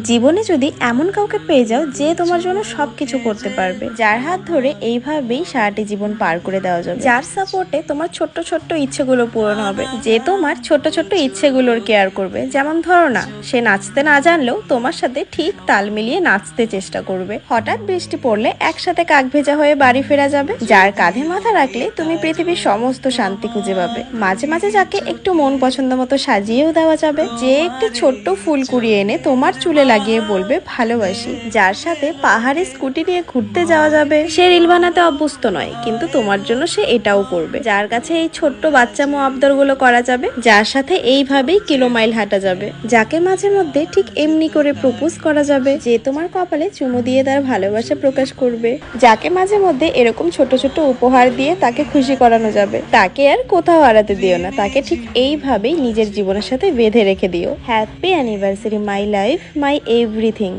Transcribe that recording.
জীবনে যদি এমন কাউকে পেয়ে যাও যে তোমার জন্য সবকিছু করতে পারবে, যার হাত ধরে এইভাবেই সারাটি জীবন পার করে দেওয়া যাবে, যার সাপোর্টে তোমার ছোট্ট ছোট্ট ইচ্ছেগুলো পূরণ হবে, যে তোমার ছোট্ট ছোট্ট ইচ্ছেগুলোর কেয়ার করবে। যেমন ধরো না, সে নাচতে না জানলেও তোমার সাথে ঠিক তাল মিলিয়ে নাচতে চেষ্টা করবে। হঠাৎ বৃষ্টি পড়লে একসাথে কাক ভেজা হয়ে বাড়ি ফেরা যাবে, যার কাঁধে মাথা রাখলে তুমি পৃথিবীর সমস্ত শান্তি খুঁজে পাবে। মাঝে মাঝে যাকে একটু মন পছন্দ মতো সাজিয়েও দেওয়া যাবে, যে একটি ছোট্ট ফুল কুড়িয়ে এনে তোমার চুলে লাগিয়ে বলবে ভালোবাসি, যার সাথে পাহাড়ে স্কুটি নিয়ে ঘুরতে যাওয়া যাবে। সে রিল বানাতে অভ্যস্ত নয়, কিন্তু তোমার জন্য সে এটাও করবে। যার কাছে এই ছোট্ট বাচ্চামো আবদার গুলো করা যাবে, যার সাথে এইভাবেই কিলোমাইল হাঁটা যাবে, যাকে মাঝে মধ্যে ঠিক এমনি করে প্রপোজ করা যাবে, যে তোমার কপালে চুমু দিয়ে তার ভালোবাসা প্রকাশ করবে, যাকে মাঝে মধ্যে এরকম ছোট ছোট উপহার দিয়ে তাকে খুশি করানো যাবে। তাকে আর কোথাও হারাতে দিও না, তাকে ঠিক এইভাবেই নিজের জীবনের সাথে বেঁধে রেখে দিও। Happy anniversary my life, my everything.